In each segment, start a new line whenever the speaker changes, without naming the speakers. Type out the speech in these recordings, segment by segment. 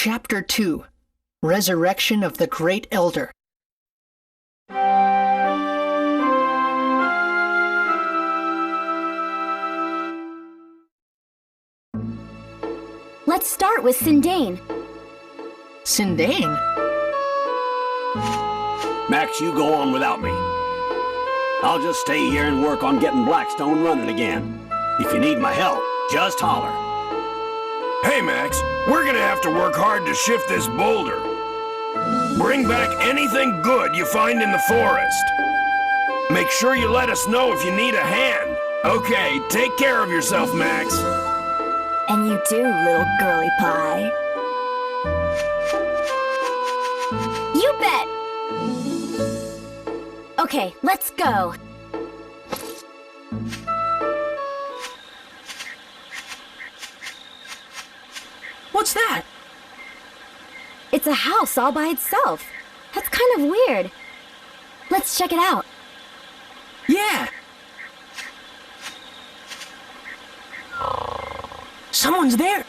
Chapter 2: Resurrection of the Great Elder.
Let's start with Sindane.
Sindane?
Max, you go on without me. I'll just stay here and work on getting Blackstone running again. If you need my help, just holler.
Hey, Max, we're gonna have to work hard to shift this boulder. Bring back anything good you find in the forest. Make sure you let us know if you need a hand. Okay, take care of yourself, Max.
And you do, little girly pie. You bet! Okay, let's go.
What's that?
It's a house all by itself. That's kind of weird. Let's check it out.
Yeah! Someone's there!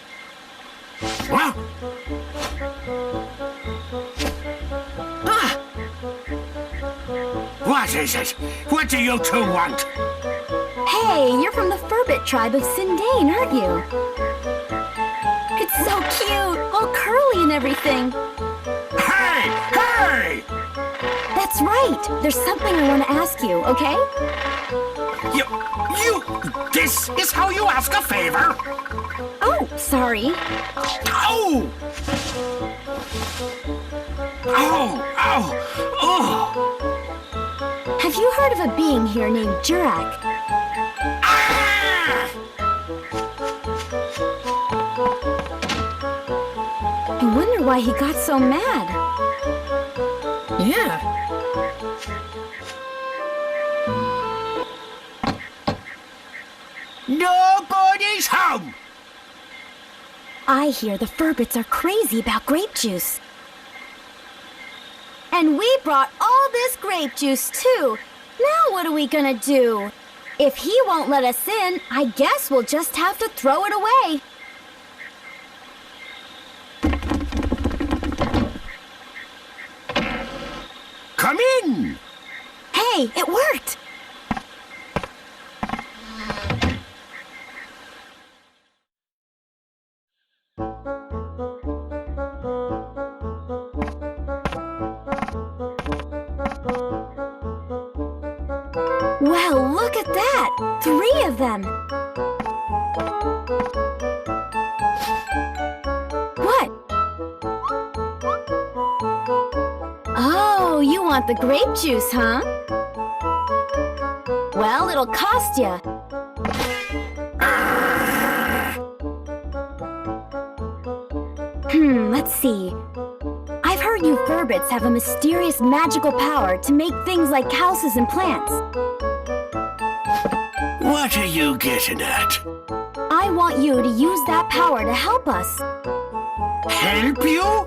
What?
Ah!
What is it? What do you two want?
Hey, you're from the Furbit tribe of Sindane, aren't you? It's so cute, all curly and everything.
Hey! Hey!
That's right. There's something I want to ask you, okay?
This is how you ask a favor?
Oh, sorry.
Ow! Ow! Ow! Oh!
Have you heard of a being here named Jurak?
Ah!
I wonder why he got so mad.
Yeah.
Nobody's home!
I hear the Furbits are crazy about grape juice. And we brought all this grape juice, too. Now what are we gonna do? If he won't let us in, I guess we'll just have to throw it away.
Come in!
Hey, it worked! Well, look at that! 3 of them! What? Oh, you want the grape juice, huh? Well, it'll cost ya. Let's see. I've heard you Furbits have a mysterious magical power to make things like houses and plants.
What are you getting at?
I want you to use that power to help us.
Help you?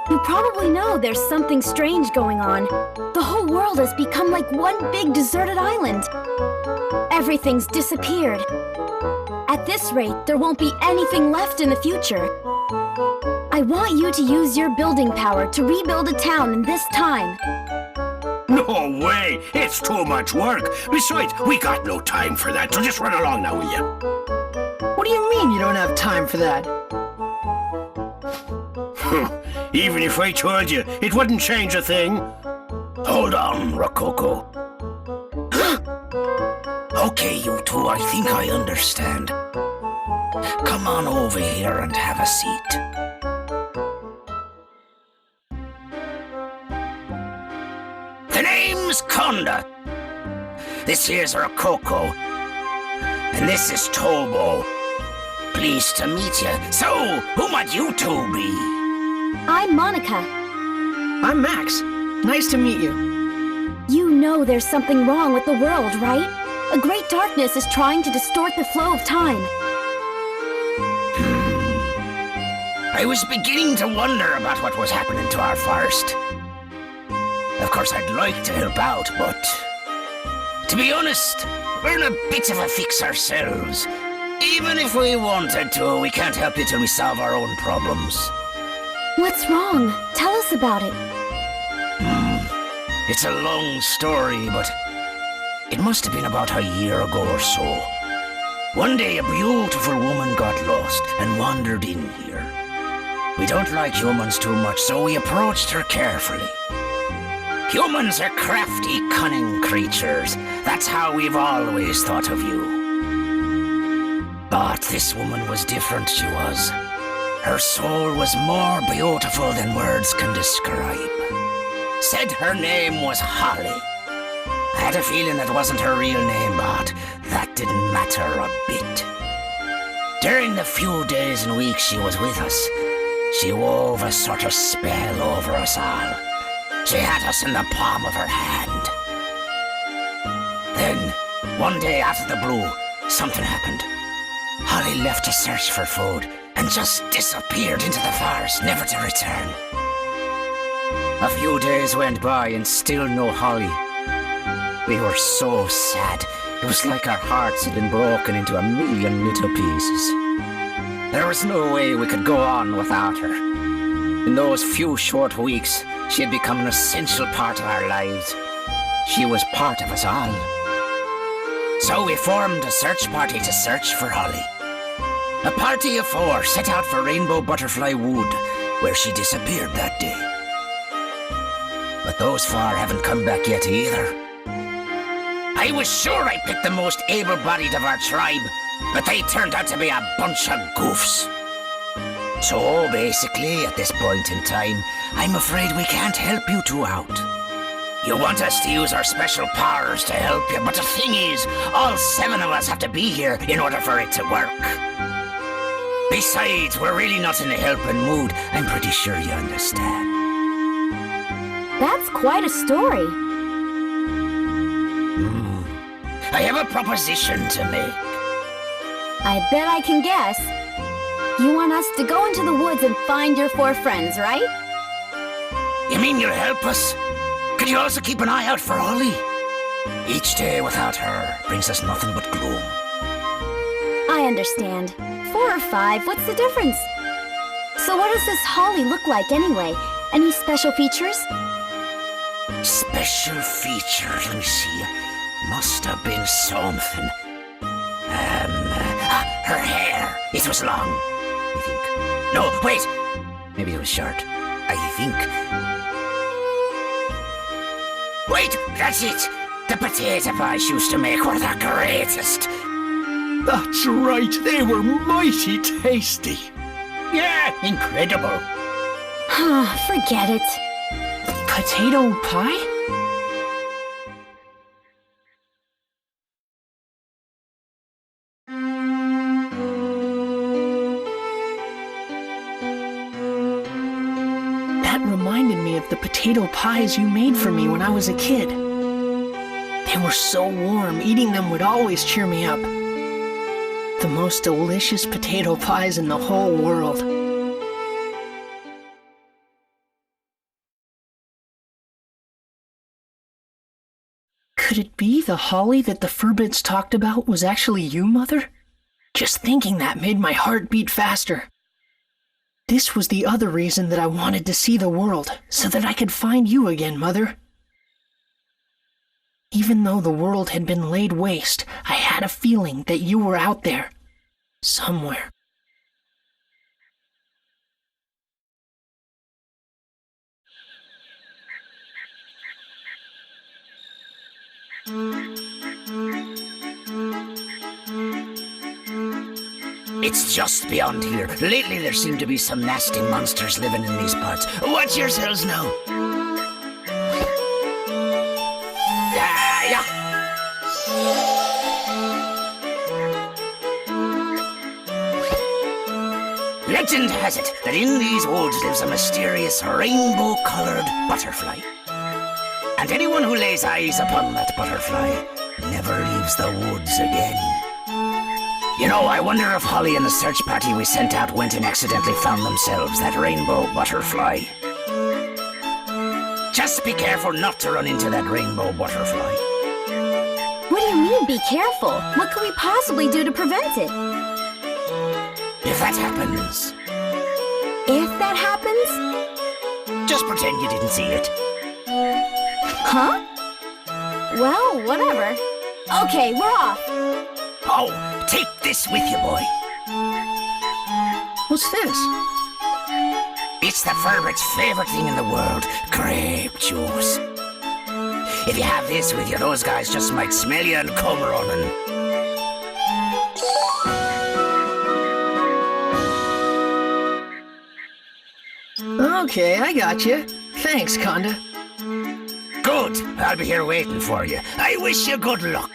You probably know there's something strange going on. The whole world has become like one big deserted island. Everything's disappeared. At this rate, there won't be anything left in the future. I want you to use your building power to rebuild a town in this time.
No way! It's too much work. Besides, we got no time for that, so just run along now, will you?
What do you mean you don't have time for that?
Even if I told you, it wouldn't change a thing. Hold on, Rococo. Okay, you two, I think I understand. Come on over here and have a seat. The name's Conda. This here's Rococo. And this is Tobo. Pleased to meet you. So, who might you two be?
I'm Monica.
I'm Max. Nice to meet you.
You know there's something wrong with the world, right? A great darkness is trying to distort the flow of time.
I was beginning to wonder about what was happening to our forest. Of course, I'd like to help out, but to be honest, we're in a bit of a fix ourselves. Even if we wanted to, we can't help you till we solve our own problems.
What's wrong? Tell us about it.
It's a long story, but it must have been about a year ago or so. One day, a beautiful woman got lost and wandered in here. We don't like humans too much, so we approached her carefully. Humans are crafty, cunning creatures. That's how we've always thought of you. But this woman was different, she was. Her soul was more beautiful than words can describe. Said her name was Holly. I had a feeling that wasn't her real name, but that didn't matter a bit. During the few days and weeks she was with us, she wove a sort of spell over us all. She had us in the palm of her hand. Then, one day out of the blue, something happened. Holly left to search for food and just disappeared into the forest, never to return. A few days went by and still no Holly. We were so sad. It was like our hearts had been broken into a million little pieces. There was no way we could go on without her. In those few short weeks, she had become an essential part of our lives. She was part of us all. So we formed a search party to search for Holly. A party of 4 set out for Rainbow Butterfly Wood, where she disappeared that day. But those 4 haven't come back yet either. I was sure I picked the most able-bodied of our tribe, but they turned out to be a bunch of goofs. So basically, at this point in time, I'm afraid we can't help you 2 out. You want us to use our special powers to help you, but the thing is, all 7 of us have to be here in order for it to work. Besides, we're really not in a helping mood. I'm pretty sure you understand.
That's quite a story.
I have a proposition to make.
I bet I can guess. You want us to go into the woods and find your 4 friends, right?
You mean you'll help us? Could you also keep an eye out for Holly? Each day without her brings us nothing but gloom.
I understand. 4 or 5, what's the difference? So what does this Holly look like anyway? Any special features?
Special features, let me see. Must have been something. Her hair. It was long, I think. No, wait. Maybe it was short. I think. Wait, that's it. The potato pies she used to make were the greatest.
That's right, they were mighty tasty.
Yeah, incredible.
Forget it.
Potato pie? That reminded me of the potato pies you made for me when I was a kid. They were so warm, eating them would always cheer me up. The most delicious potato pies in the whole world. Could it be the Holly that the Furbids talked about was actually you, Mother? Just thinking that made my heart beat faster. This was the other reason that I wanted to see the world, so that I could find you again, Mother. Even though the world had been laid waste, I had a feeling that you were out there, somewhere.
It's just beyond here. Lately there seem to be some nasty monsters living in these parts. Watch yourselves now. Yeah. Legend has it that in these woods lives a mysterious rainbow-colored butterfly. And anyone who lays eyes upon that butterfly never leaves the woods again. You know, I wonder if Holly and the search party we sent out went and accidentally found themselves that rainbow butterfly. Just be careful not to run into that rainbow butterfly.
What do you mean, be careful? What could we possibly do to prevent it?
If that happens,
If that happens?
Just pretend you didn't see it.
Huh? Well, whatever. Okay, we're off.
Oh, take this with you, boy.
What's this?
It's the Furbit's favorite thing in the world, grape juice. If you have this with you, those guys just might smell you and come running.
Okay, I got you. Thanks, Conda.
Good. I'll be here waiting for you. I wish you good luck.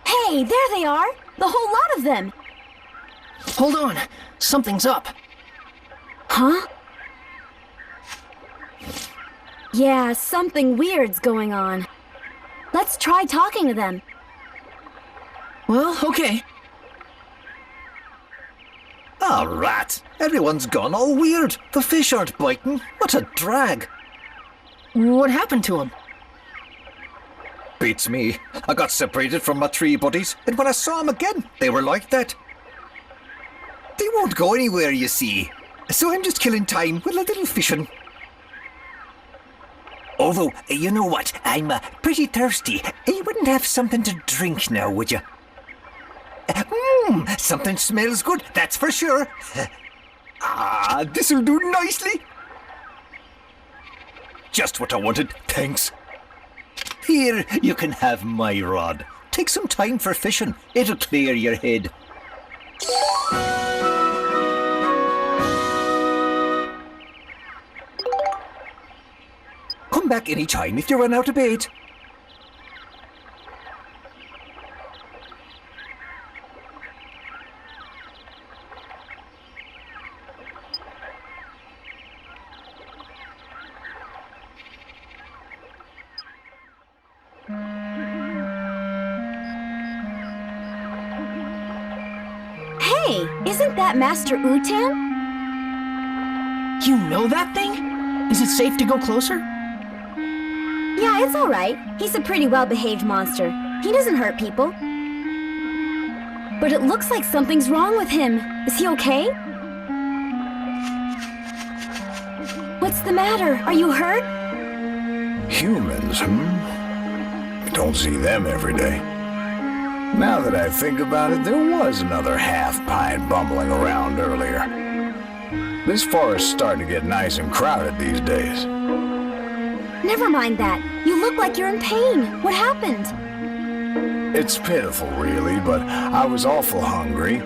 Hey, there they are! The whole lot of them!
Hold on. Something's up.
Huh? Yeah, something weird's going on. Let's try talking to them.
Well, okay.
Ah, rat. Everyone's gone all weird. The fish aren't biting. What a drag.
What happened to him?
Beats me. I got separated from my three buddies, and when I saw them again, they were like that. They won't go anywhere, you see. So I'm just killing time with a little fishing. Although, you know what? I'm pretty thirsty. You wouldn't have something to drink now, would you? Something smells good, that's for sure. Ah, this'll do nicely. Just what I wanted, thanks. Here, you can have my rod. Take some time for fishing. It'll clear your head. Come back any time if you run out of bait.
Hey, isn't that Master Utan?
You know that thing? Is it safe to go closer?
Yeah, it's alright. He's a pretty well-behaved monster. He doesn't hurt people. But it looks like something's wrong with him. Is he okay? What's the matter? Are you hurt?
Humans, Don't see them every day. Now that I think about it, there was another half-pint bumbling around earlier. This forest's starting to get nice and crowded these days.
Never mind that. You look like you're in pain. What happened?
It's pitiful, really, but I was awful hungry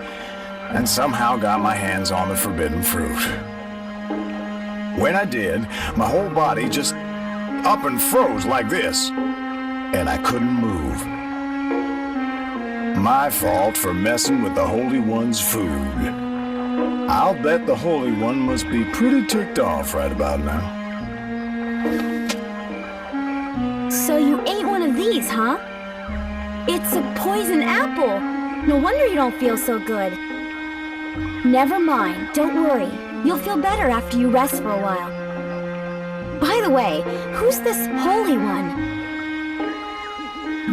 and somehow got my hands on the forbidden fruit. When I did, my whole body just up and froze like this, and I couldn't move. My fault for messing with the Holy One's food. I'll bet the Holy One must be pretty ticked off right about now.
So you ate one of these, huh? It's a poison apple. No wonder you don't feel so good. Never mind, don't worry. You'll feel better after you rest for a while. By the way, who's this Holy One?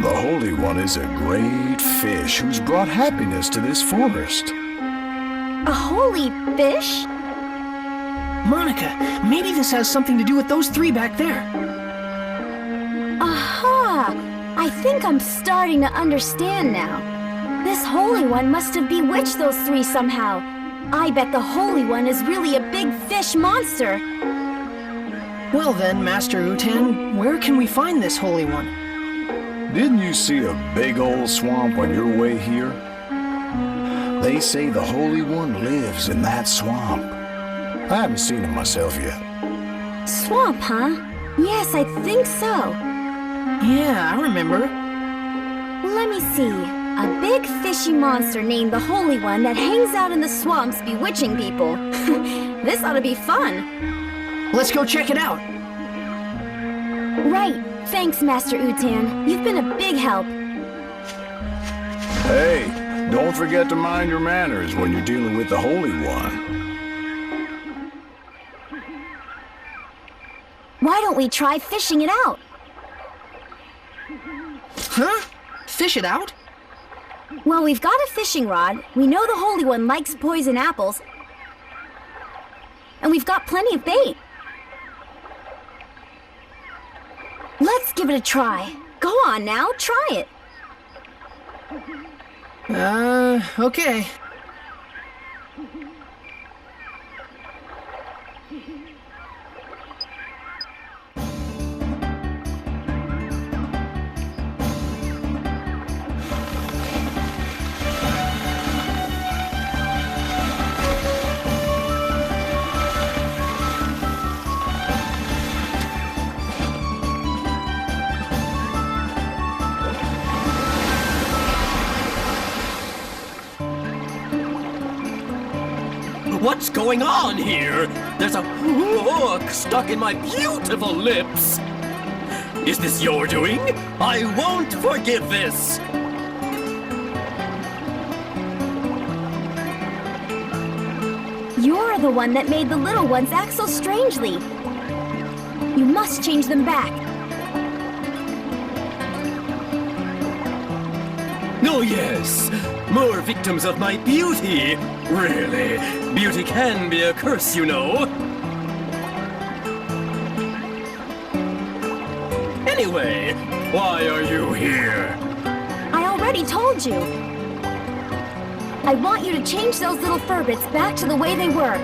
The Holy One is a great fish who's brought happiness to this forest.
A holy fish?
Monica, maybe this has something to do with those three back there.
Aha! I think I'm starting to understand now. This Holy One must have bewitched those three somehow. I bet the Holy One is really a big fish monster.
Well then, Master Utan, where can we find this Holy One?
Didn't you see a big old swamp on your way here? They say the Holy One lives in that swamp. I haven't seen him myself yet.
Swamp, huh? Yes, I think so.
Yeah, I remember.
Let me see. A big fishy monster named the Holy One that hangs out in the swamps bewitching people. This ought to be fun.
Let's go check it out.
Right. Thanks, Master Utan. You've been a big help.
Hey, don't forget to mind your manners when you're dealing with the Holy One.
Why don't we try fishing it out?
Huh? Fish it out?
Well, we've got a fishing rod. We know the Holy One likes poison apples. And we've got plenty of bait. Let's give it a try. Go on now, try it.
Okay.
What's going on here? There's a hook stuck in my beautiful lips. Is this your doing? I won't forgive this.
You're the one that made the little ones act so strangely. You must change them back.
Oh yes, more victims of my beauty. Really, beauty can be a curse, you know. Anyway, why are you here?
I already told you. I want you to change those little furbits back to the way they were.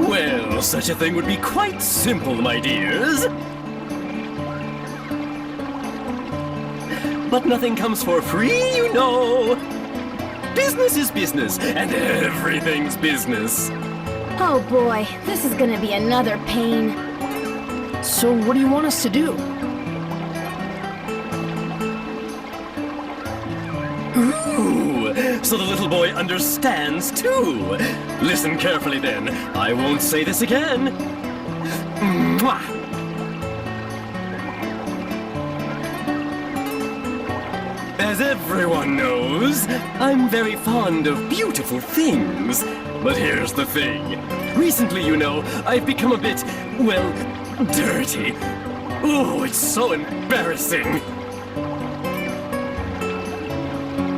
Well, such a thing would be quite simple, my dears. But nothing comes for free, you know. Business is business, and everything's business.
Oh boy, this is gonna be another pain.
So what do you want us to do?
Ooh, so the little boy understands too. Listen carefully then. I won't say this again. Mwah! As everyone knows, I'm very fond of beautiful things. But here's the thing. Recently, you know, I've become a bit, well, dirty. Oh, it's so embarrassing.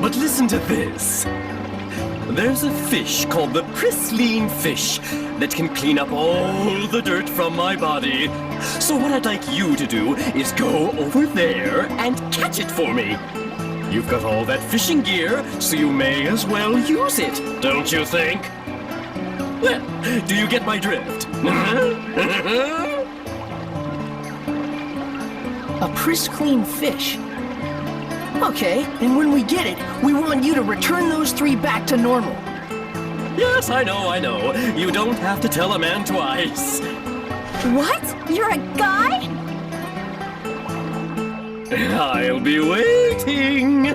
But listen to this. There's a fish called the Pristine Fish that can clean up all the dirt from my body. So what I'd like you to do is go over there and catch it for me. You've got all that fishing gear, so you may as well use it, don't you think? Well, do you get my drift?
A pristine fish. Okay, and when we get it, we want you to return those three back to normal.
Yes, I know. You don't have to tell a man twice.
What? You're a guy?
I'll be waiting.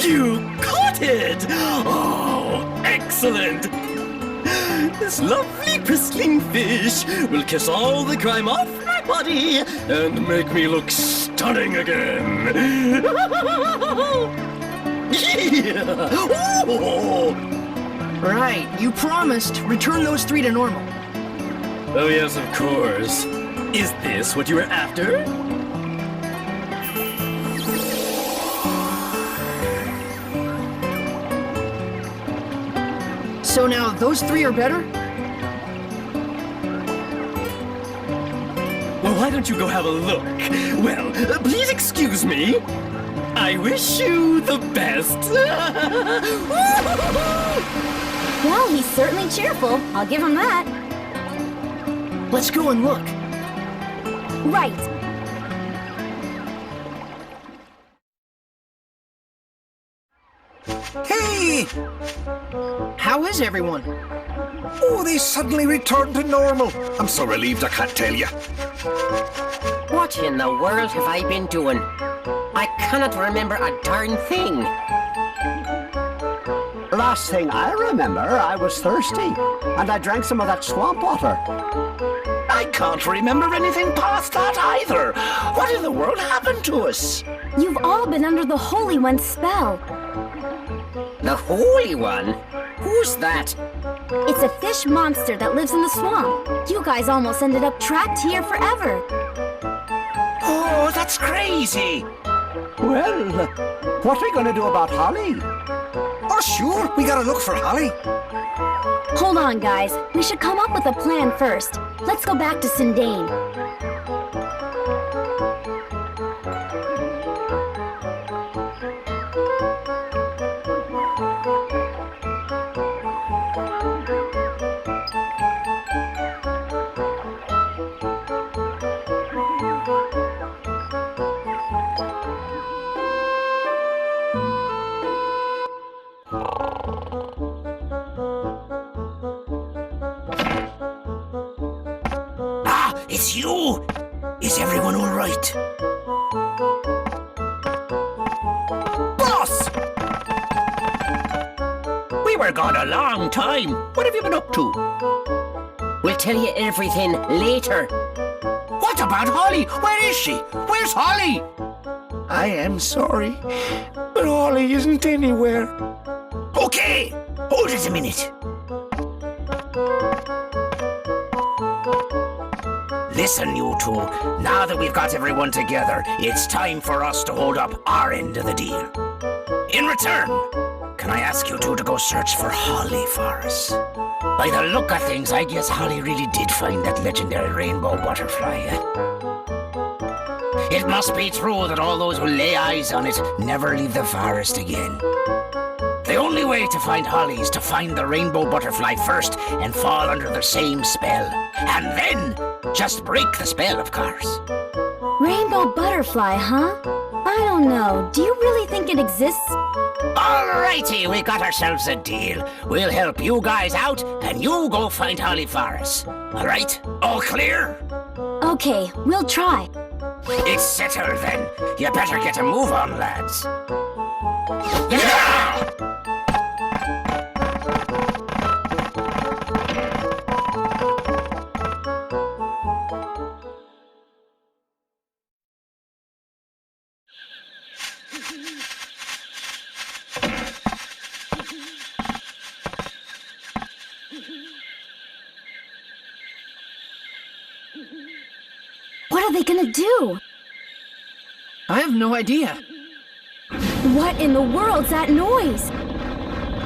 You caught it! Oh, excellent! This lovely pristine fish will kiss all the grime off my body and make me look stunning again. Oh!
Right, you promised. Return those 3 to normal.
Oh, yes, of course. Is this what you were after?
So now those 3 are better?
Well, why don't you go have a look? Well, please excuse me. I wish you the best.
Well, he's certainly cheerful. I'll give him that.
Let's go and look.
Right.
Hey!
How is everyone?
Oh, they suddenly returned to normal. I'm so relieved I can't tell you.
What in the world have I been doing? I cannot remember a darn thing.
Last thing I remember, I was thirsty, and I drank some of that swamp water.
I can't remember anything past that either. What in the world happened to us?
You've all been under the Holy One's spell.
The Holy One? Who's that?
It's a fish monster that lives in the swamp. You guys almost ended up trapped here forever.
Oh, that's crazy.
Well, what are we going to do about Holly?
Oh, sure, we gotta look for Holly.
Hold on, guys. We should come up with a plan first. Let's go back to Sindane.
It's you! Is everyone all right? Boss! We were gone a long time. What have you been up to?
We'll tell you everything later.
What about Holly? Where is she? Where's Holly?
I am sorry, but Holly isn't anywhere.
Okay, hold it a minute. Listen, you two. Now that we've got everyone together, it's time for us to hold up our end of the deal. In return, can I ask you two to go search for Holly for us? By the look of things, I guess Holly really did find that legendary rainbow butterfly. It must be true that all those who lay eyes on it never leave the forest again. The only way to find Holly is to find the rainbow butterfly first and fall under the same spell. And then just break the spell, of course.
Rainbow butterfly, huh? I don't know. Do you really think it exists?
Alrighty, we got ourselves a deal. We'll help you guys out, and you go find Holly for us. Alright? All clear?
Okay, we'll try.
It's settled then. You better get a move on, lads. Yeah!
What are they gonna do?
I have no idea.
What in the world's that noise?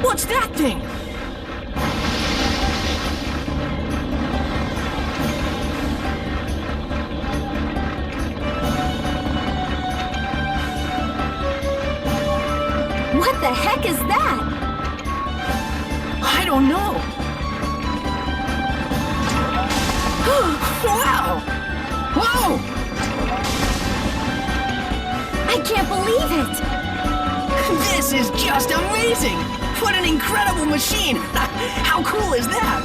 What's that thing?
What the heck is that?
I don't know. Wow! Whoa!
I can't believe it!
This is just amazing! What an incredible machine! How cool is that?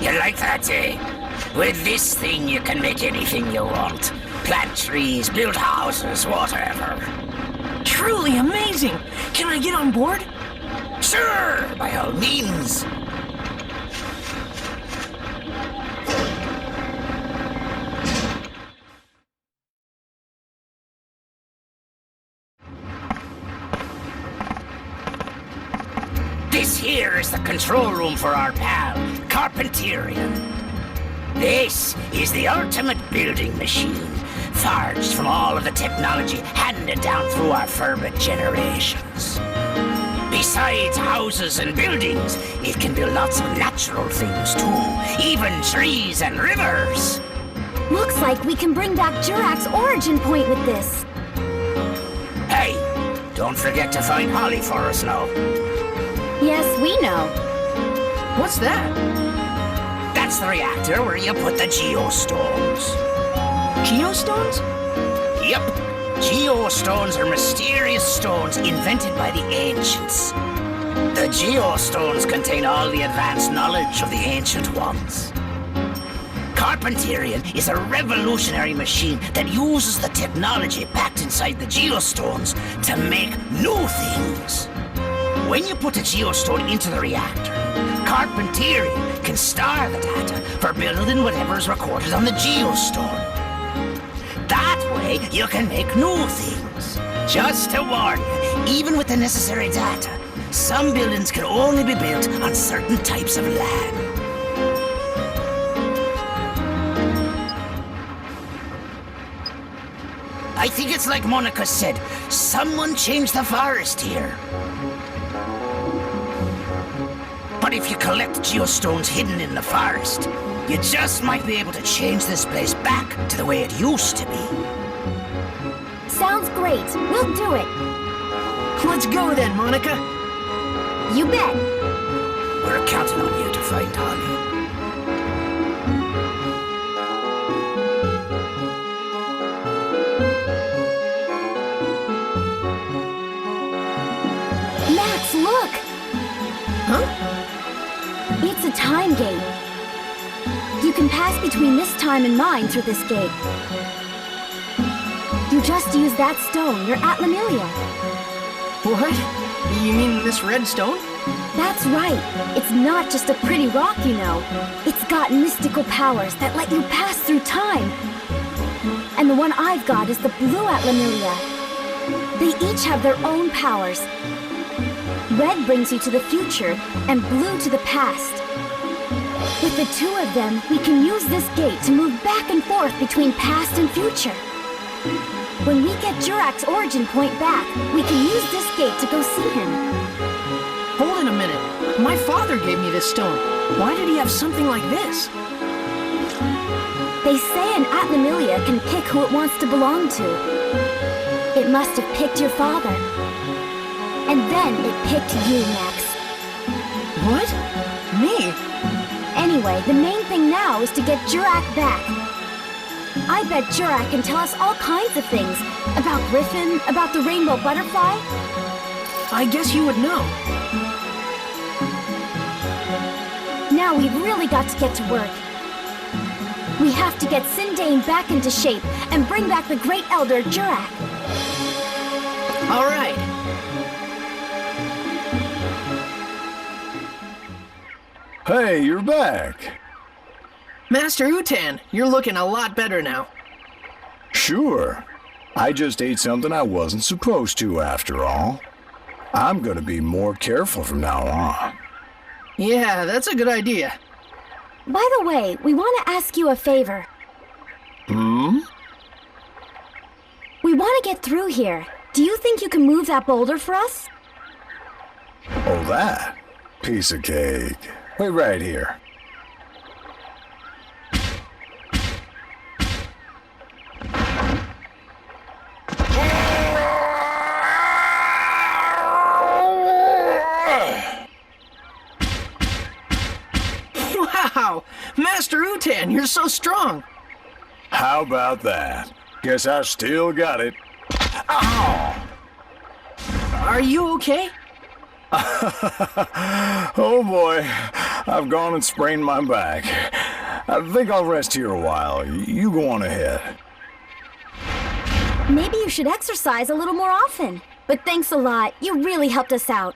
You like that, eh? With this thing, you can make anything you want. Plant trees, build houses, whatever.
Truly amazing! Can I get on board?
Sure, by all means. This here is the control room for our pal, Carpenterian. This is the ultimate building machine, forged from all of the technology handed down through our Furbit generations. Besides houses and buildings, it can build lots of natural things too, even trees and rivers.
Looks like we can bring back Jurak's origin point with this.
Hey, don't forget to find Holly for us now.
Yes, we know.
What's that?
That's the reactor where you put the geostones.
Geostones?
Yep. Geostones are mysterious stones invented by the ancients. The geostones contain all the advanced knowledge of the ancient ones. Carpenterian is a revolutionary machine that uses the technology packed inside the geostones to make new things. When you put a geostone into the reactor, Carpenterian can store the data for building whatever is recorded on the geostone. That way, you can make new things. Just to warn you, even with the necessary data, some buildings can only be built on certain types of land. I think it's like Monica said, someone changed the forest here. But if you collect geostones hidden in the forest, you just might be able to change this place back to the way it used to be.
Sounds great. We'll do it.
Let's go then, Monica.
You bet.
We're counting on you to find Holly.
Max, look!
Huh?
It's a time gate. You can pass between this time and mine through this gate. You just use that stone. You're at Lamilia.
What? You mean this red stone?
That's right. It's not just a pretty rock, you know. It's got mystical powers that let you pass through time. And the one I've got is the blue at Lamilia. They each have their own powers. Red brings you to the future, and blue to the past. With the two of them, we can use this gate to move back and forth between past and future. When we get Jurak's origin point back, we can use this gate to go see him.
Hold it a minute. My father gave me this stone. Why did he have something like this?
They say an Atlamilia can pick who it wants to belong to. It must have picked your father. And then it picked you, Max.
What? Me?
Anyway, the main thing now is to get Jurak back. I bet Jurak can tell us all kinds of things. About Griffin, about the rainbow butterfly.
I guess you would know.
Now we've really got to get to work. We have to get Sindane back into shape and bring back the Great Elder Jurak.
All right.
Hey, you're back.
Master Utan, you're looking a lot better now.
Sure. I just ate something I wasn't supposed to, after all. I'm gonna be more careful from now on.
Yeah, that's a good idea.
By the way, we want to ask you a favor.
Hmm?
We want to get through here. Do you think you can move that boulder for us?
Oh, that? Piece of cake. Wait right here.
Wow! Master Utan, you're so strong!
How about that? Guess I still got it. Ow!
Are you okay?
Oh boy, I've gone and sprained my back. I think I'll rest here a while. You go on ahead.
Maybe you should exercise a little more often. But thanks a lot. You really helped us out.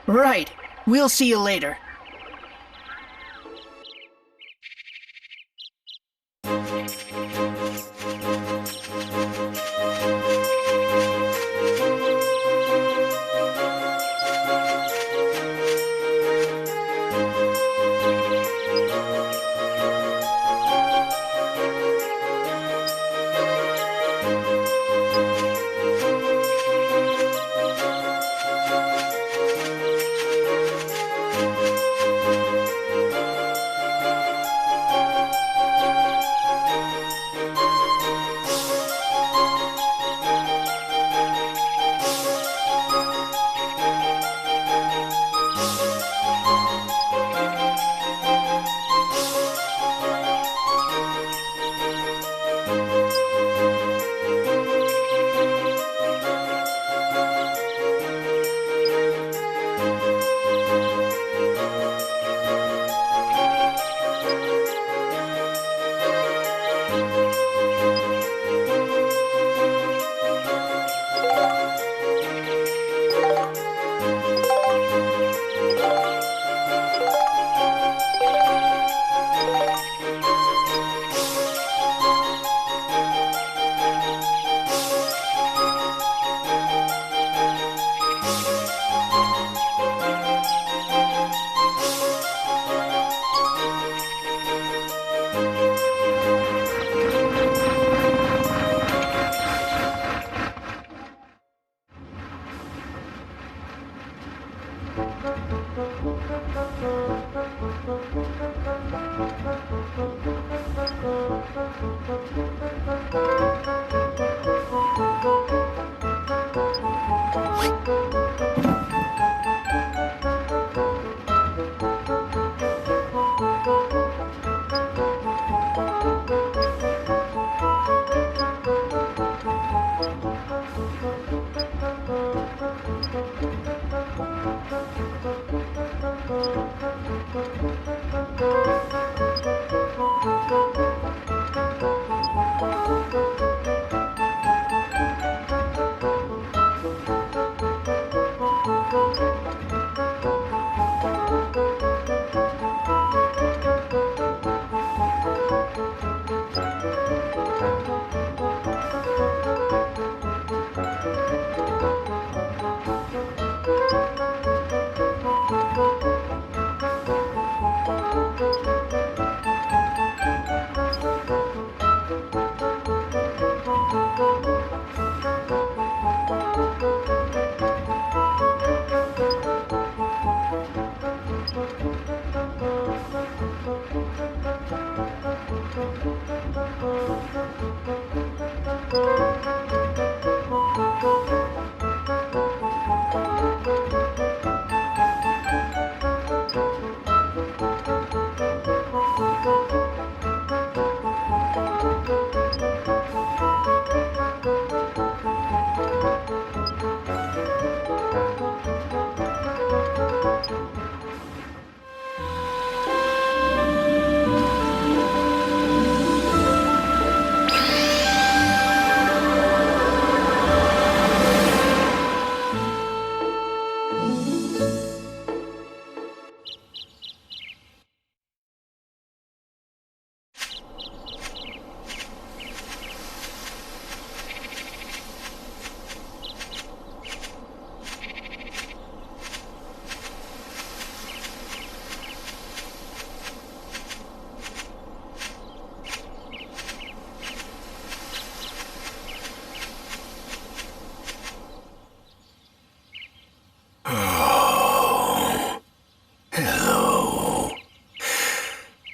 Right. We'll see you later.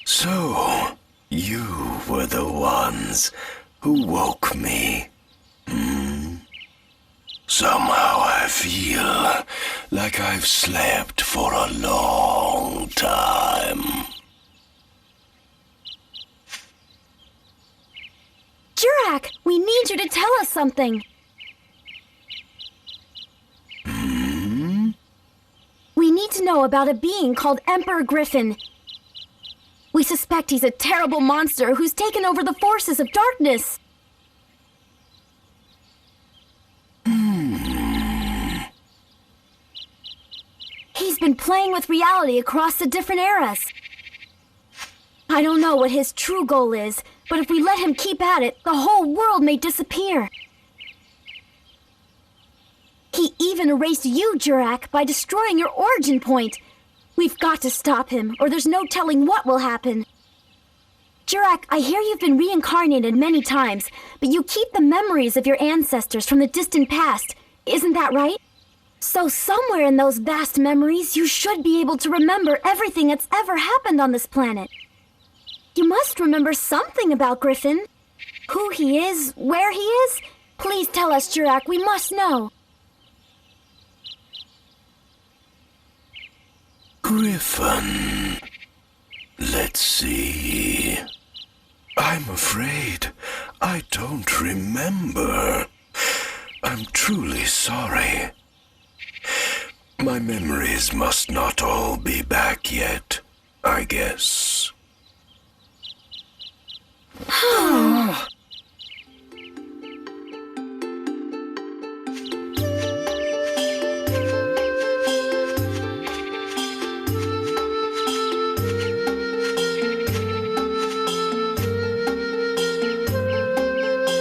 So, you were the ones who woke me. Somehow I feel like I've slept for a long time.
Jurak, we need you to tell us something. We need to know about a being called Emperor Griffin. We suspect he's a terrible monster who's taken over the forces of darkness. He's been playing with reality across the different eras. I don't know what his true goal is, but if we let him keep at it, the whole world may disappear. He even erased you, Jurak, by destroying your origin point. We've got to stop him, or there's no telling what will happen. Jurak, I hear you've been reincarnated many times, but you keep the memories of your ancestors from the distant past. Isn't that right? So somewhere in those vast memories, you should be able to remember everything that's ever happened on this planet. You must remember something about Griffin. Who he is, where he is. Please tell us, Jurak, we must know.
Griffin. Let's see. I'm afraid I don't remember. I'm truly sorry. My memories must not all be back yet, I guess.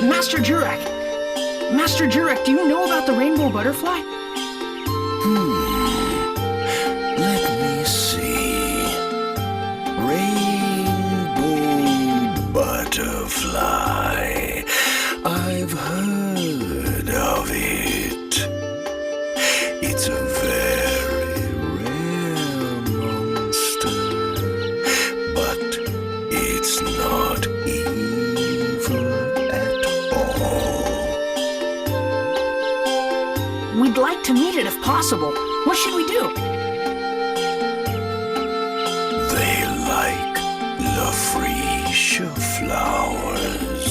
Master Jurak! Master Jurak, do you know about the rainbow butterfly?
Let me see. Rainbow butterfly. I've heard of it. It's a very
it if possible. What should we do?
They like Lafrecia flowers.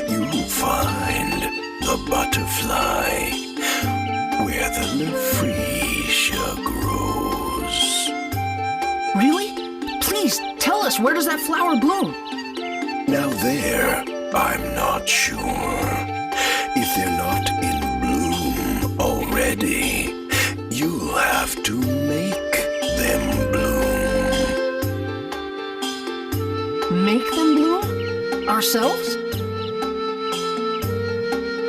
You'll find the butterfly where the Lafrecia grows.
Really? Please, tell us, where does that flower bloom?
Now there, I'm not sure. If they're not in bloom already, you'll have to make them bloom.
Make them bloom? Ourselves?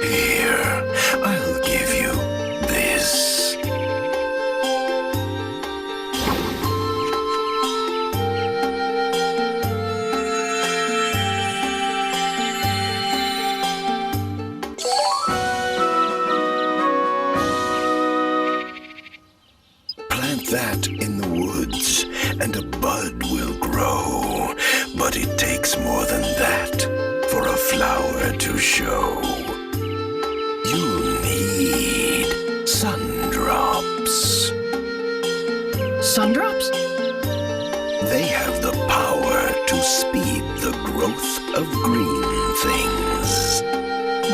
Here, I'll give you this. Plant that in the woods, and a bud will grow. But it takes more than that for a flower to show. You'll need sundrops.
Sundrops?
They have the power to speed the growth of green things.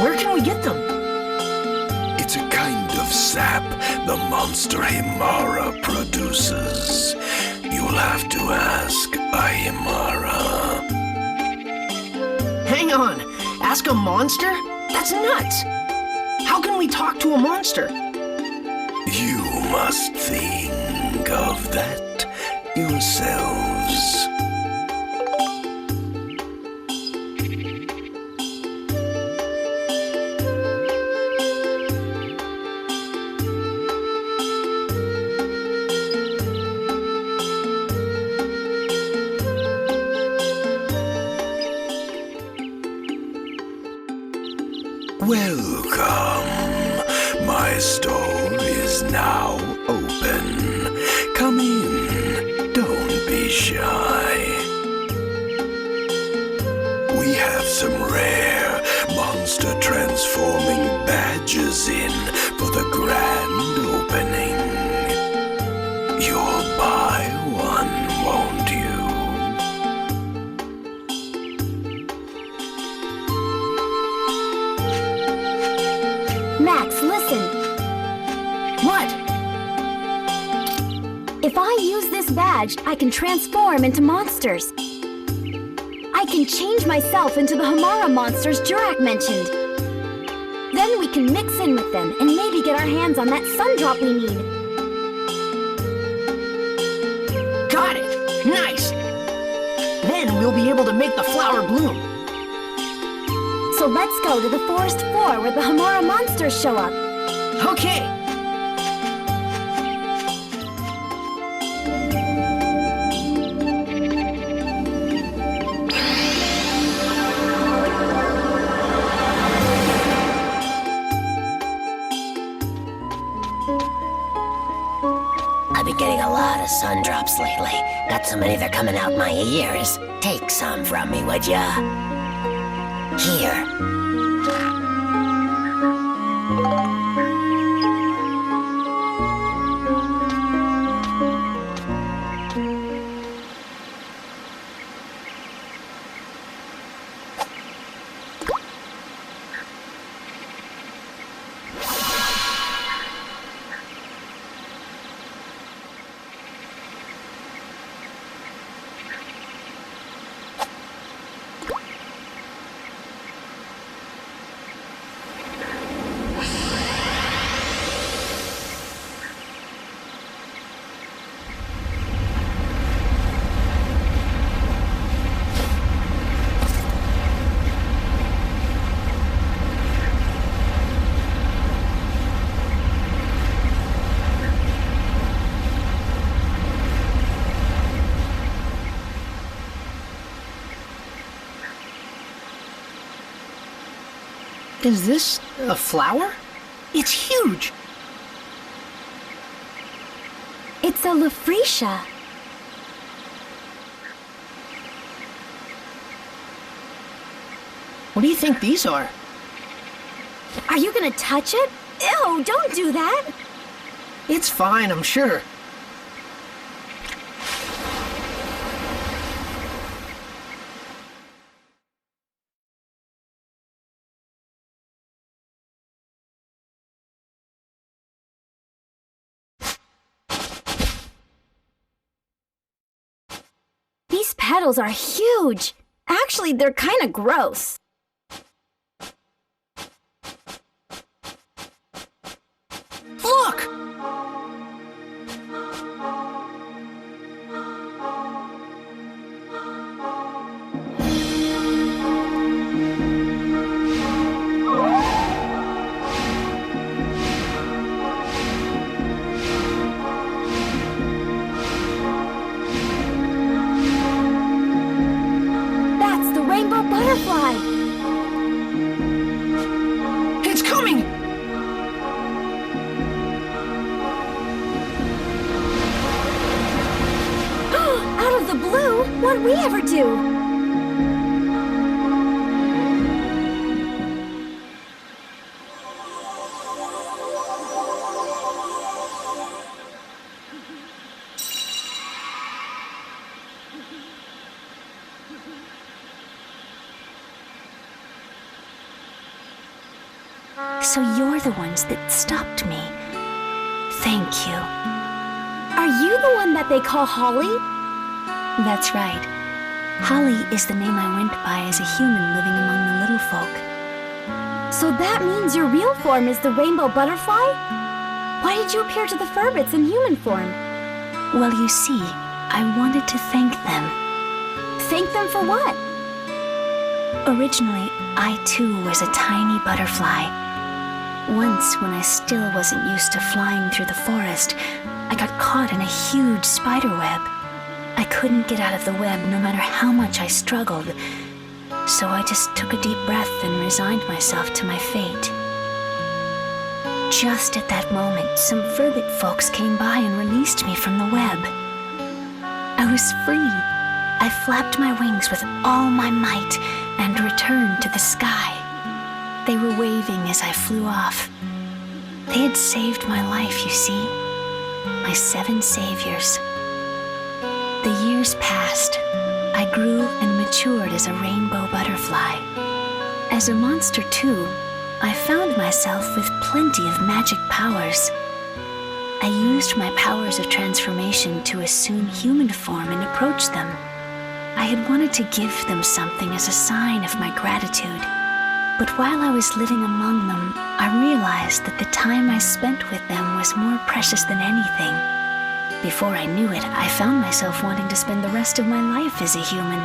Where can we get them?
It's a kind of sap the monster Himara produces. You'll have to ask Ahimara.
Hang on. Ask a monster? That's nuts. How can we talk to a monster?
You must think of that yourselves. Welcome. My store is now open. Come in. Don't be shy. We have some rare monster transforming badges in for the grand opening. You'll buy one, won't you?
Max, listen.
What?
If I use this badge, I can transform into monsters. I can change myself into the Himara monsters Jurak mentioned. Then we can mix in with them and maybe get our hands on that sundrop we need.
Got it. Nice. Then we'll be able to make the flower bloom.
So let's go to the forest floor where the Himara monsters show up.
Okay.
I've been getting a lot of sundrops lately. Got so many they're coming out my ears. Take some from me, would ya? Here.
Is this a flower? It's huge.
It's a Lafrecia.
What do you think these are?
Are you gonna touch it? Ew, don't do that.
It's fine, I'm sure.
These petals are huge. Actually, they're kind of gross.
Look!
That's the rainbow butterfly.
It's coming!
Out of the blue? What'd we ever do?
So you're the ones that stopped me. Thank you.
Are you the one that they call Holly?
That's right. Holly is the name I went by as a human living among the little folk.
So that means your real form is the rainbow butterfly? Why did you appear to the Furbits in human form?
Well, you see, I wanted to thank them.
Thank them for what?
Originally, I too was a tiny butterfly. Once, when I still wasn't used to flying through the forest, I got caught in a huge spider web. I couldn't get out of the web no matter how much I struggled, so I just took a deep breath and resigned myself to my fate. Just at that moment, some Furbit folks came by and released me from the web. I was free. I flapped my wings with all my might and returned to the sky. They were waving as I flew off. They had saved my life, you see. My 7 saviors. The years passed. I grew and matured as a rainbow butterfly. As a monster, too, I found myself with plenty of magic powers. I used my powers of transformation to assume human form and approach them. I had wanted to give them something as a sign of my gratitude. But while I was living among them, I realized that the time I spent with them was more precious than anything. Before I knew it, I found myself wanting to spend the rest of my life as a human.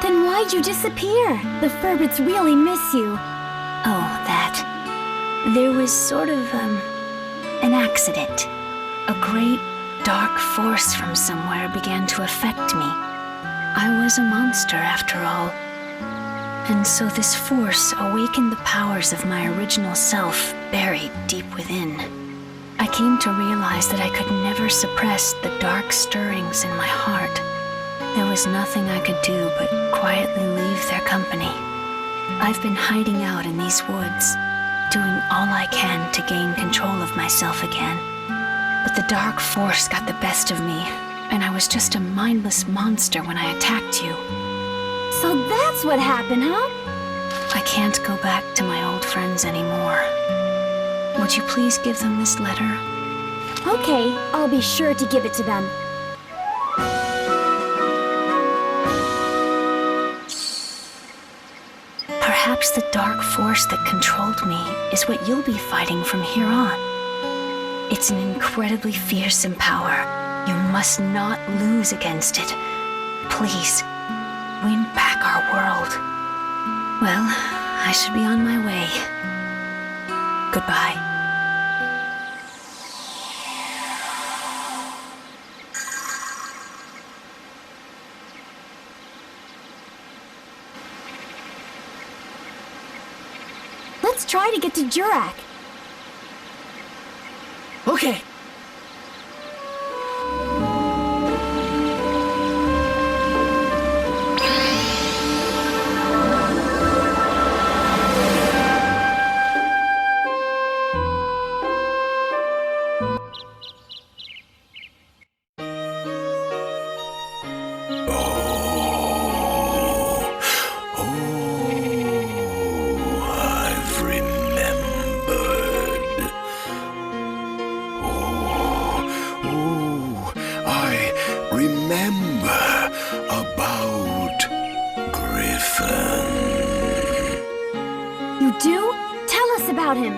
Then why'd you disappear? The Furbits really miss you.
Oh, that. There was sort of, an accident. A great, dark force from somewhere began to affect me. I was a monster, after all. And so this force awakened the powers of my original self buried deep within. I came to realize that I could never suppress the dark stirrings in my heart. There was nothing I could do but quietly leave their company. I've been hiding out in these woods, doing all I can to gain control of myself again. But the dark force got the best of me, and I was just a mindless monster when I attacked you.
So that's what happened, huh?
I can't go back to my old friends anymore. Would you please give them this letter?
Okay, I'll be sure to give it to them.
Perhaps the dark force that controlled me is what you'll be fighting from here on. It's an incredibly fearsome power. You must not lose against it. Please, win back our world. Well, I should be on my way. Goodbye.
Let's try to get to Jurak.
Okay.
about him?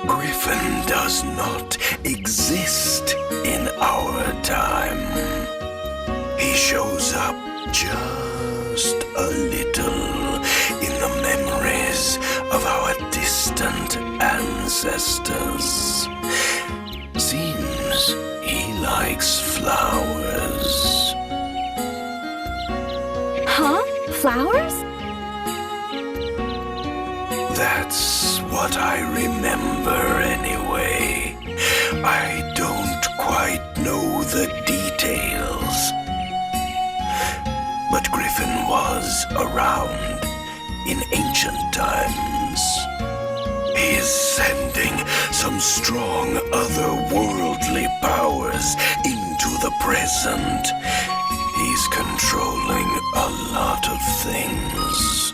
Griffin does not exist in our time. He shows up just a little in the memories of our distant ancestors. Seems he likes flowers.
Huh? Flowers?
That's what I remember anyway. I don't quite know the details. But Griffin was around in ancient times. He is sending some strong otherworldly powers into the present. He's controlling a lot of things.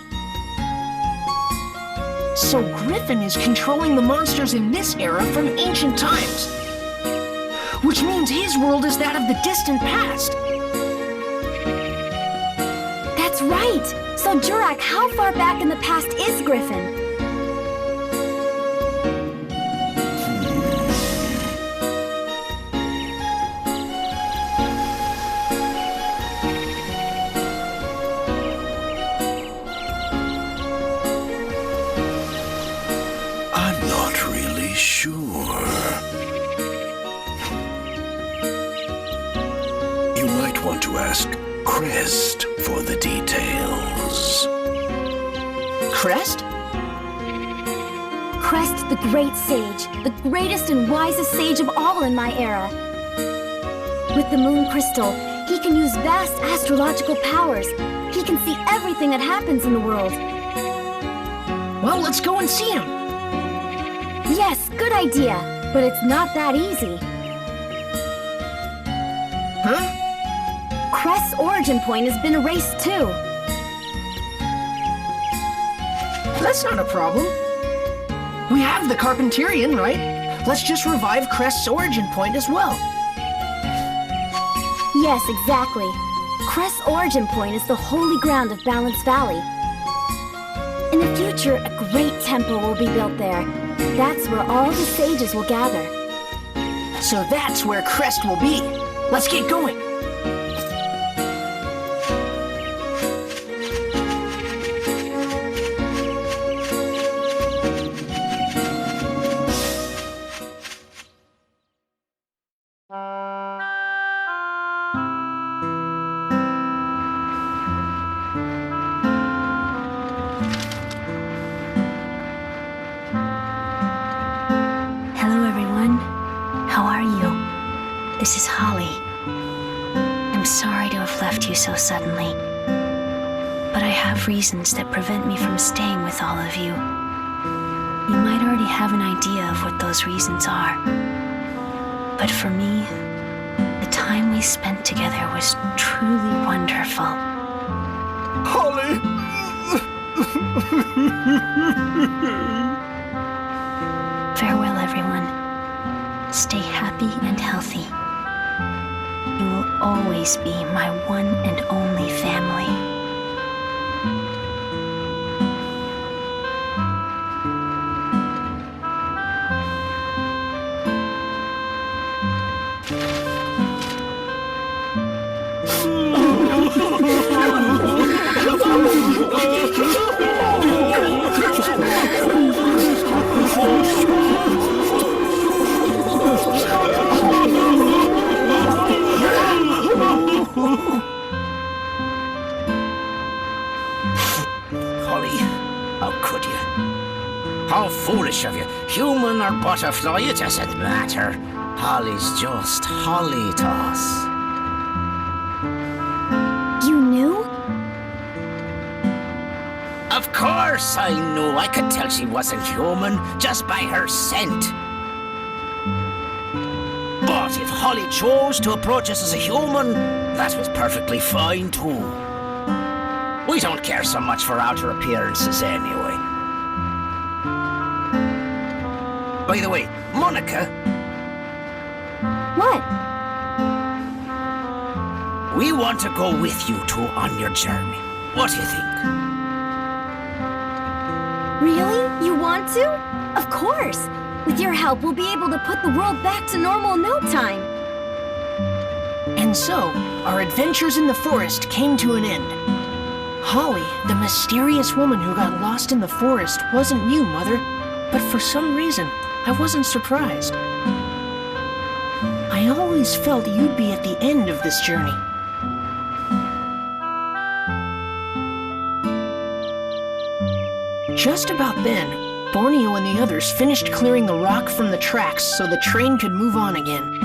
So Griffin is controlling the monsters in this era from ancient times. Which means his world is that of the distant past.
That's right! So Jurak, how far back in the past is Griffin?
I'm not really sure. You might want to ask Crest for the details.
Crest?
Crest, the great sage, the greatest and wisest sage of all in my era. With the moon crystal, he can use vast astrological powers. He can see everything that happens in the world.
Well, let's go and see him.
Yes, good idea, but it's not that easy.
Huh?
Crest's origin point has been erased too.
That's not a problem. We have the Carpenterian, right? Let's just revive Crest's origin point as well.
Yes, exactly. Crest's origin point is the holy ground of Balance Valley. In the future, a great temple will be built there. That's where all the sages will gather.
So that's where Crest will be. Let's get going.
Hello, everyone. How are you? This is Holly. I'm sorry to have left you so suddenly, but I have reasons that prevent me from staying with all of you. You might already have an idea of what those reasons are, but for me, the time we spent together was truly wonderful.
Holly!
Farewell, everyone. Stay happy and healthy. You will always be my one and only family.
Holly, how could you? How foolish of you. Human or butterfly, it doesn't matter. Holly's just Holly to us.
You knew?
Of course I knew. I could tell she wasn't human just by her scent. But if Holly chose to approach us as a human, that was perfectly fine too. We don't care so much for outer appearances anyway. By the way, Monica,
What?
we want to go with you two on your journey. What do you think?
Really? You want to? Of course! With your help, we'll be able to put the world back to normal in no time.
And so, our adventures in the forest came to an end. Holly, the mysterious woman who got lost in the forest, wasn't you, Mother. But for some reason, I wasn't surprised. I always felt you'd be at the end of this journey. Just about then, Borneo and the others finished clearing the rock from the tracks so the train could move on again.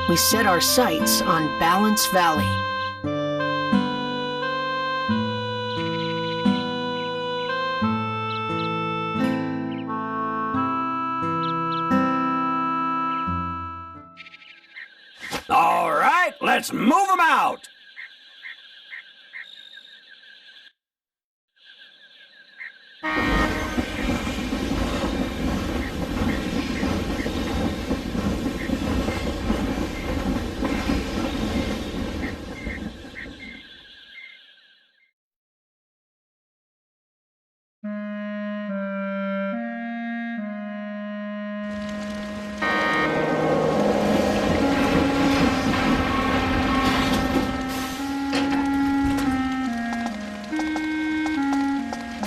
We set our sights on Balance Valley.
All right, let's move them out!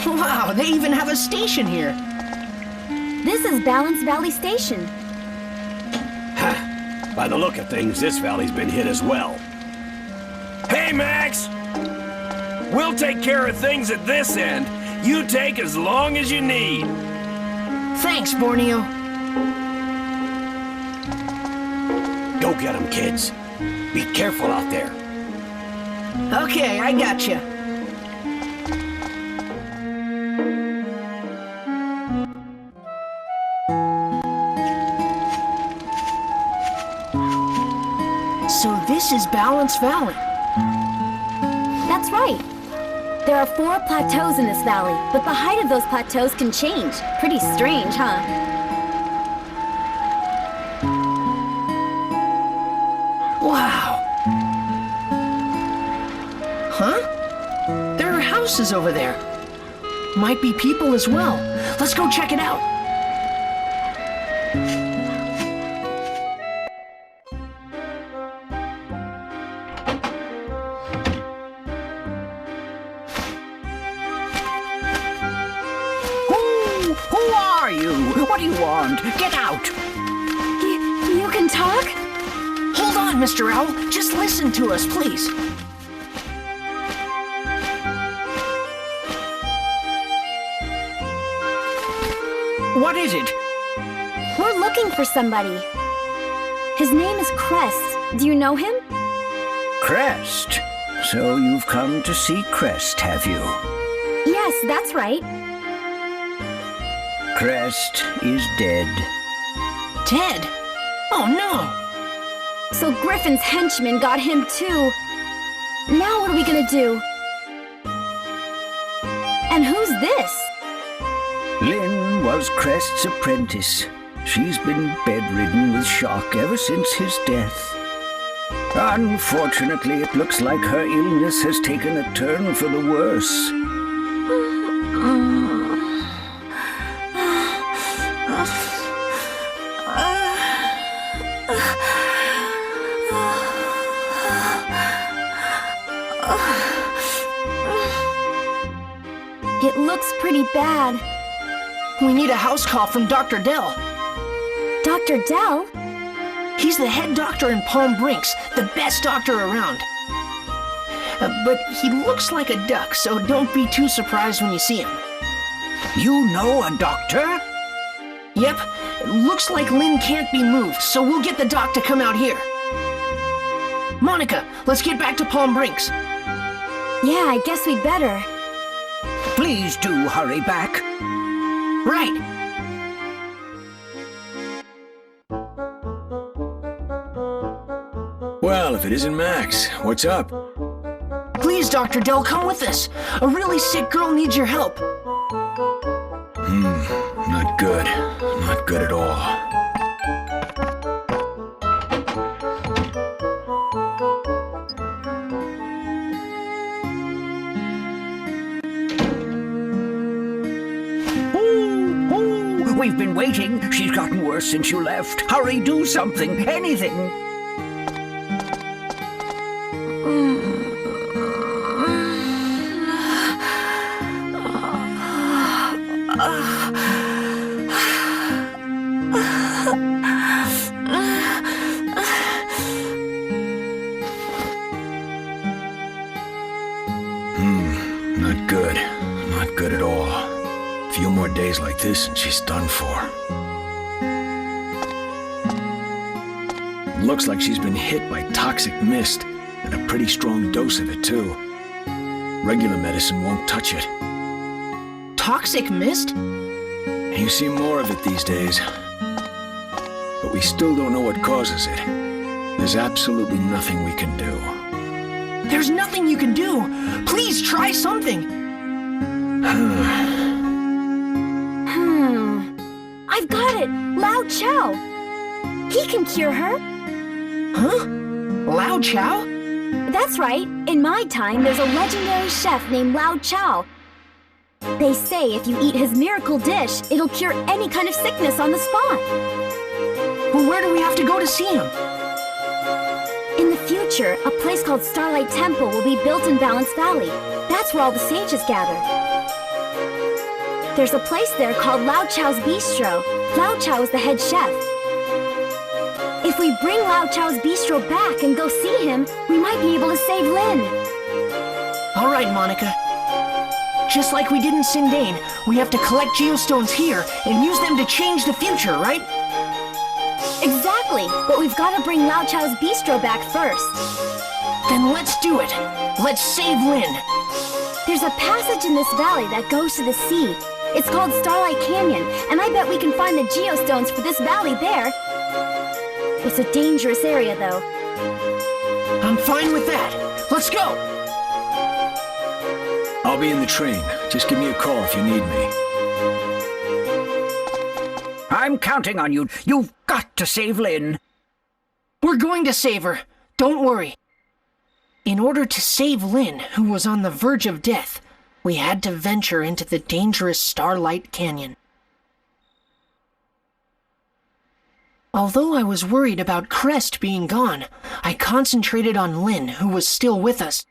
Wow, they even have a station here.
This is Balance Valley Station.
By the look of things, this valley's been hit as well.
Hey, Max! We'll take care of things at this end. You take as long as you need.
Thanks, Borneo.
Go get them, kids. Be careful out there.
Okay, I gotcha. So this is Balance Valley.
That's right. There are 4 plateaus in this valley, but the height of those plateaus can change. Pretty strange, huh?
Wow. Huh? There are houses over there. Might be people as well. Let's go check it out.
Who are you? What do you want? Get out!
You can talk?
Hold on, Mr. Owl. Just listen to us, please. What is it?
We're looking for somebody. His name is Crest. Do you know him?
Crest. So you've come to see Crest, have you?
Yes, that's right.
Crest is dead.
Dead? Oh no!
So Griffin's henchmen got him too. Now what are we gonna do? And who's this?
Lynn was Crest's apprentice. She's been bedridden with shock ever since his death. Unfortunately, it looks like her illness has taken a turn for the worse.
It looks pretty bad.
We need a house call from Dr. Dell.
Dr. Dell?
He's the head doctor in Palm Brinks, the best doctor around. But he looks like a duck, so don't be too surprised when you see him.
You know a doctor?
Yep, it looks like Lynn can't be moved, so we'll get the doc to come out here. Monica, let's get back to Palm Brinks.
Yeah, I guess we'd better.
Please do hurry back.
Right.
Well, if it isn't Max, what's up?
Please, Dr. Dell, come with us. A really sick girl needs your help.
Not good. Not good at all.
been waiting. She's gotten worse since you left. Hurry, do something, anything.
Not good. Not good at all. A few more days like this and she's done for. Looks like she's been hit by toxic mist, and a pretty strong dose of it, too. Regular medicine won't touch it.
Toxic mist?
You see more of it these days. But we still don't know what causes it. There's absolutely nothing we can do.
There's nothing you can do. Please try something.
I've got it! Lao Chao! He can cure her!
Huh? Lao Chao?
That's right. In my time, there's a legendary chef named Lao Chao. They say if you eat his miracle dish, it'll cure any kind of sickness on the spot.
Well, where do we have to go to see him?
In the future, a place called Starlight Temple will be built in Balance Valley. That's where all the sages gather. There's a place there called Lao Chao's Bistro. Lao Chao is the head chef. If we bring Lao Chao's Bistro back and go see him, we might be able to save Lin.
All right, Monica. Just like we did in Sindane, we have to collect geostones here and use them to change the future, right?
Exactly, but we've got to bring Lao Chao's Bistro back first.
Then let's do it. Let's save Lin.
There's a passage in this valley that goes to the sea. It's called Starlight Canyon, and I bet we can find the geostones for this valley there. It's a dangerous area, though.
I'm fine with that. Let's go.
I'll be in the train. Just give me a call if you need me.
I'm counting on you. You've got to save Lin.
We're going to save her. Don't worry. In order to save Lin, who was on the verge of death, we had to venture into the dangerous Starlight Canyon. Although I was worried about Crest being gone, I concentrated on Lin, who was still with us.